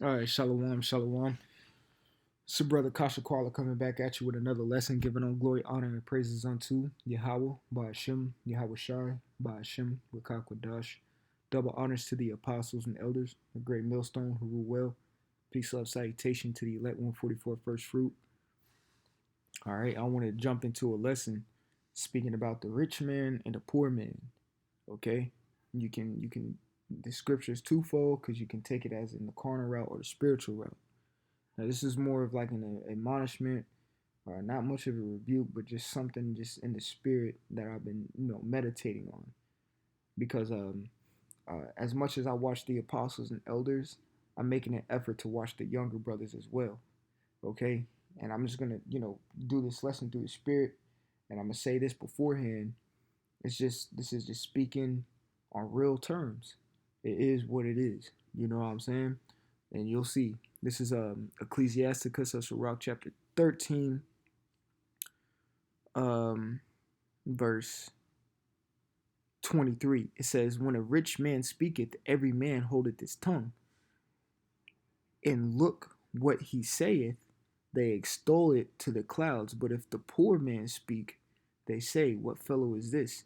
All right, shalom, shalom. It's your brother Kasha Kwala coming back at you with another lesson, giving all glory, honor, and praises unto Yahweh, by Hashem, Yahweh Shai, by Hashem, Wakakwadash. Double honors to the apostles and elders, the great millstone who rule well. Peace, love, salutation to the elect 144 first fruit. All right, I want to jump into a lesson speaking about the rich man and the poor man. Okay, you can the scripture is twofold because you can take it as in the carnal route or the spiritual route. Now, this is more of like an admonishment, or not much of a rebuke, but just something just in the spirit that I've been, meditating on. Because as much as I watch the apostles and elders, I'm making an effort to watch the younger brothers as well. Okay, and I'm just gonna, do this lesson through the spirit, and I'm gonna say this beforehand. This is just speaking on real terms. It is what it is. You know what I'm saying? And you'll see. This is Ecclesiasticus of Sirach chapter 13, verse 23. It says, "When a rich man speaketh, every man holdeth his tongue. And look what he saith, they extol it to the clouds. But if the poor man speak, they say, What fellow is this?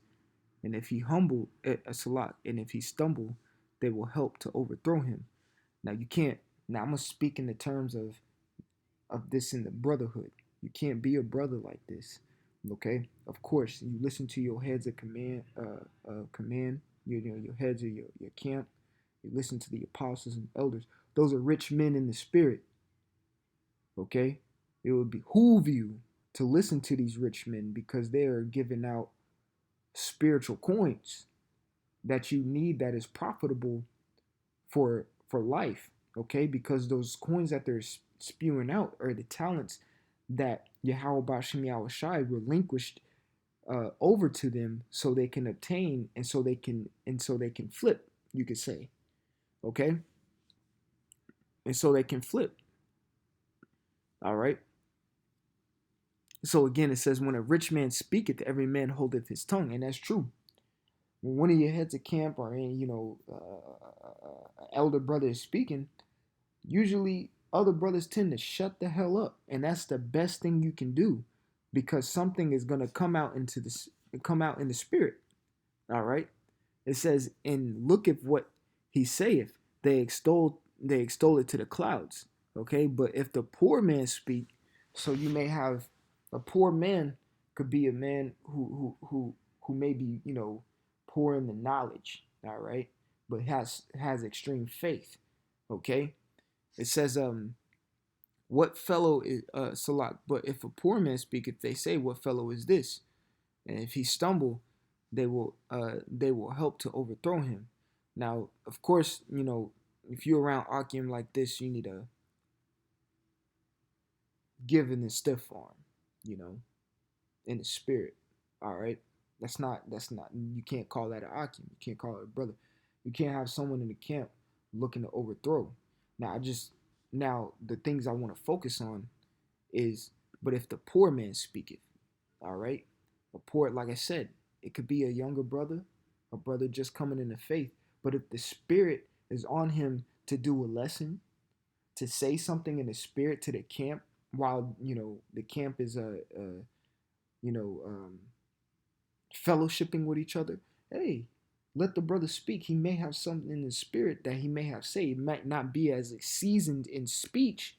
And if he humble a salat, and if he stumble, they will help to overthrow him." Now you can't. Now I'm gonna speak in the terms of this in the brotherhood. You can't be a brother like this. Okay. Of course, you listen to your heads of command. Your heads of your camp. You listen to the apostles and elders. Those are rich men in the spirit. Okay. It would behoove you to listen to these rich men because they are giving out spiritual coins that you need, that is profitable for life. Okay, because those coins that they're spewing out are the talents that Yahweh Bashim Yahweh Shai relinquished over to them so they can obtain, and so they can flip, you could say. Okay, and so they can flip. All right. So again, it says, "When a rich man speaketh, every man holdeth his tongue," and that's true. When one of your heads of camp or any elder brother is speaking, usually other brothers tend to shut the hell up, and that's the best thing you can do, because something is going to come out in the spirit. All right. It says, "And look at what he saith, they extol it to the clouds." Okay, but if the poor man speak, so you may have a poor man, could be a man who may be, poor in the knowledge. All right, but has extreme faith. Okay. It says, "What fellow is Salak? But if a poor man speaketh, they say, What fellow is this? And if he stumble, they will help to overthrow him." Now, of course, if you're around Akim like this, you need to give in the stiff arm, you know, in the spirit. All right, that's not. You can't call that an Akim. You can't call it a brother. You can't have someone in the camp looking to overthrow. Now the things I want to focus on is, but if the poor man speaketh, all right, a poor, like I said, it could be a younger brother, a brother just coming into faith, but if the spirit is on him to do a lesson, to say something in the spirit to the camp, while the camp is you know um, fellowshipping with each other, hey, let the brother speak. He may have something in the spirit that he may have said. It might not be as seasoned in speech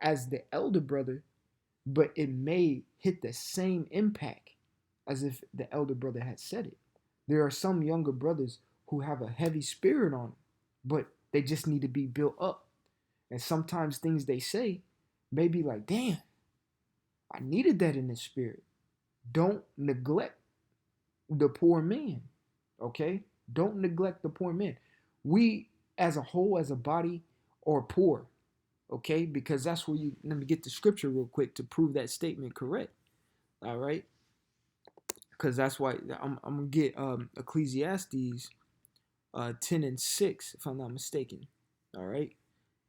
as the elder brother, but it may hit the same impact as if the elder brother had said it. There are some younger brothers who have a heavy spirit on them, but they just need to be built up. And sometimes things they say may be like, damn, I needed that in the spirit. Don't neglect the poor man. Okay? Don't neglect the poor man. We as a whole, as a body, are poor. Okay? Because that's where let me get the scripture real quick to prove that statement correct. All right? Because that's why I'm going to get Ecclesiastes 10 and 6, if I'm not mistaken. All right?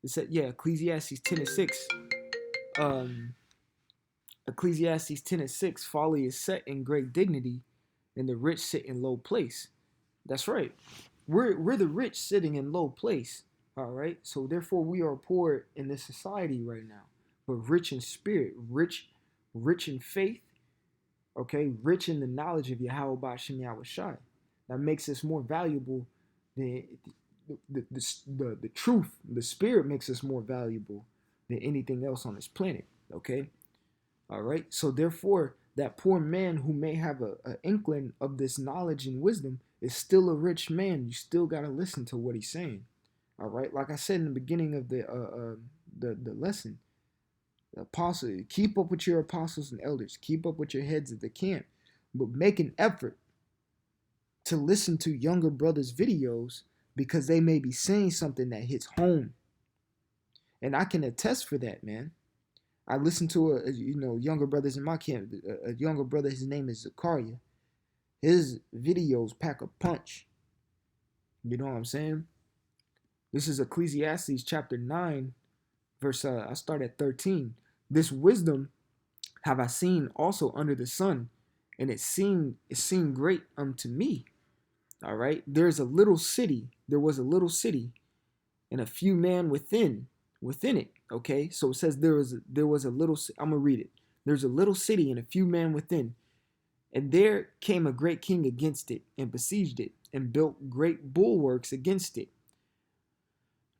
It said, yeah, Ecclesiastes 10 and 6. Ecclesiastes 10 and 6, folly is set in great dignity, and the rich sit in low place. That's right. We're the rich sitting in low place. All right. So therefore, we are poor in this society right now, but rich in spirit, rich in faith. Okay, rich in the knowledge of Yahweh Bashim Yahweh Shai. That makes us more valuable than the truth. The spirit makes us more valuable than anything else on this planet. Okay. All right. So therefore, that poor man who may have a inkling of this knowledge and wisdom is still a rich man. You still gotta listen to what he's saying. All right. Like I said in the beginning of the lesson, the apostle, keep up with your apostles and elders. Keep up with your heads of the camp, but make an effort to listen to younger brothers' videos because they may be saying something that hits home. And I can attest for that, man. I listened to younger brothers in my camp. A younger brother, his name is Sakarya. His videos pack a punch. You know what I'm saying? This is Ecclesiastes chapter 9, verse I start at 13. This wisdom have I seen also under the sun, and it seemed great unto me. All right. There was a little city, and a few men within it. Okay. So it says there was a little. I'm gonna read it. There's a little city and a few men within, and there came a great king against it and besieged it and built great bulwarks against it.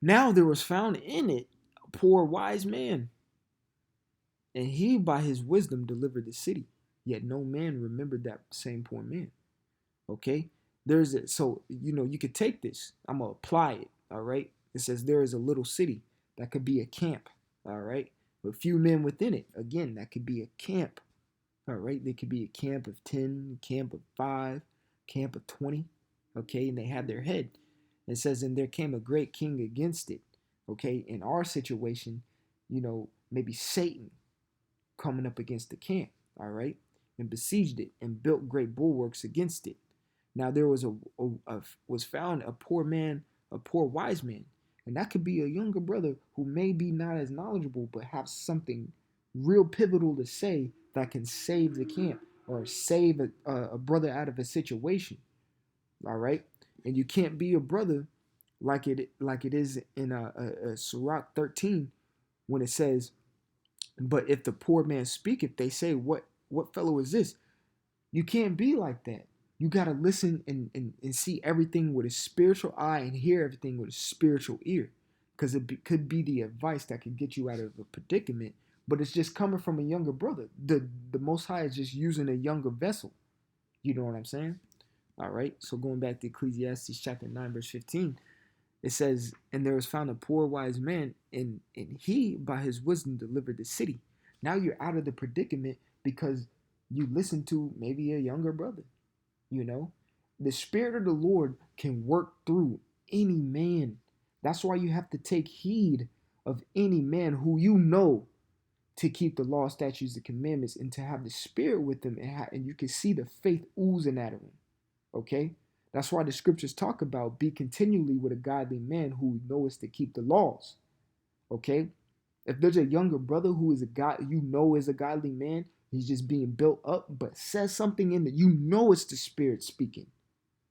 Now there was found in it a poor wise man, and he by his wisdom delivered the city. Yet no man remembered that same poor man. Okay? So you could take this. I'm gonna apply it. All right. It says there is a little city that could be a camp. All right. With few men within it. Again, that could be a camp. All right. There could be a camp of 10, camp of 5, camp of 20. Okay. And they had their head. It says, and there came a great king against it. Okay. In our situation, maybe Satan coming up against the camp. All right. And besieged it and built great bulwarks against it. Now there was found a poor man, a poor wise man, and that could be a younger brother who may be not as knowledgeable, but have something real pivotal to say that can save the camp or save a brother out of a situation. All right, and you can't be a brother like it is in a Sirach 13 when it says, "But if the poor man speaketh, they say, what fellow is this?" You can't be like that. You got to listen and see everything with a spiritual eye and hear everything with a spiritual ear. Because could be the advice that could get you out of a predicament, but it's just coming from a younger brother. The Most High is just using a younger vessel. You know what I'm saying? All right. So going back to Ecclesiastes chapter 9, verse 15, it says, and there was found a poor wise man, and he by his wisdom delivered the city. Now you're out of the predicament because you listen to maybe a younger brother. You know, the Spirit of the Lord can work through any man. That's why you have to take heed of any man who you know to keep the law, statutes, and commandments, and to have the Spirit with them, and you can see the faith oozing out of him. Okay, that's why the scriptures talk about be continually with a godly man who knows to keep the laws. Okay, if there's a younger brother who is a god, is a godly man, he's just being built up, but says something in that it's the Spirit speaking.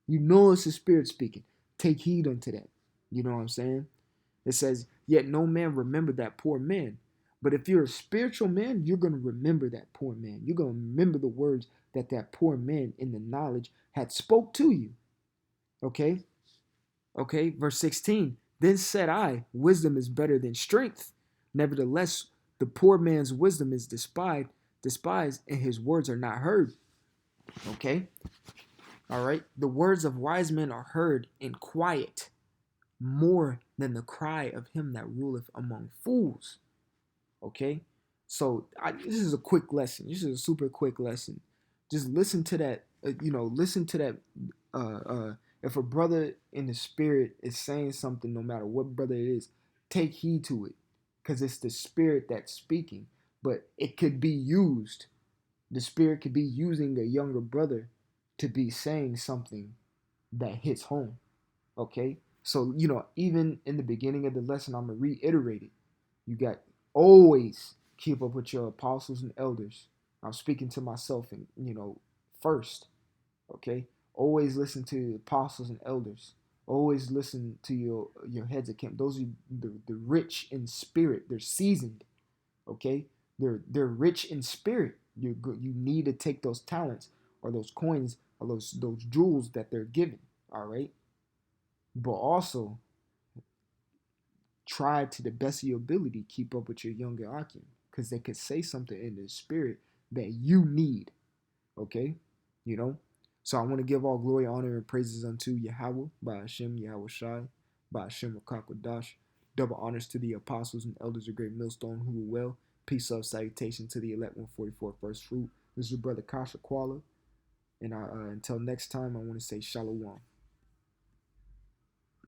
It's the Spirit speaking. Take heed unto that. You know what I'm saying? It says, yet no man remember that poor man. But if you're a spiritual man, you're going to remember that poor man. You're going to remember the words that poor man in the knowledge had spoke to you. Okay? Okay, verse 16. Then said I, wisdom is better than strength. Nevertheless, the poor man's wisdom is despised, and his words are not heard. Okay? All right? The words of wise men are heard in quiet, more than the cry of him that ruleth among fools. Okay? So this is a quick lesson. This is a super quick lesson. Just listen to that. Listen to that. If a brother in the spirit is saying something, no matter what brother it is, take heed to it, because it's the Spirit that's speaking. But it could be used. The Spirit could be using a younger brother to be saying something that hits home. Okay? So, even in the beginning of the lesson, I'm going to reiterate it. You got always keep up with your apostles and elders. I'm speaking to myself and, first. Okay? Always listen to apostles and elders. Always listen to your heads of camp. Those are the rich in spirit. They're seasoned. Okay, they're rich in spirit. You need to take those talents or those coins or those jewels that they're given. All right, but also try to the best of your ability keep up with your younger Akim because they could say something in the spirit that you need. Okay, you know. So I want to give all glory, honor, and praises unto Yahweh by Hashem Yahweh Shai by Hashem Rakakwadash. Double honors to the apostles and elders of Great Millstone who were well. Peace of salutation to the elect 144 first fruit. This is your brother Kasha Kuala. And until next time, I want to say Shalom.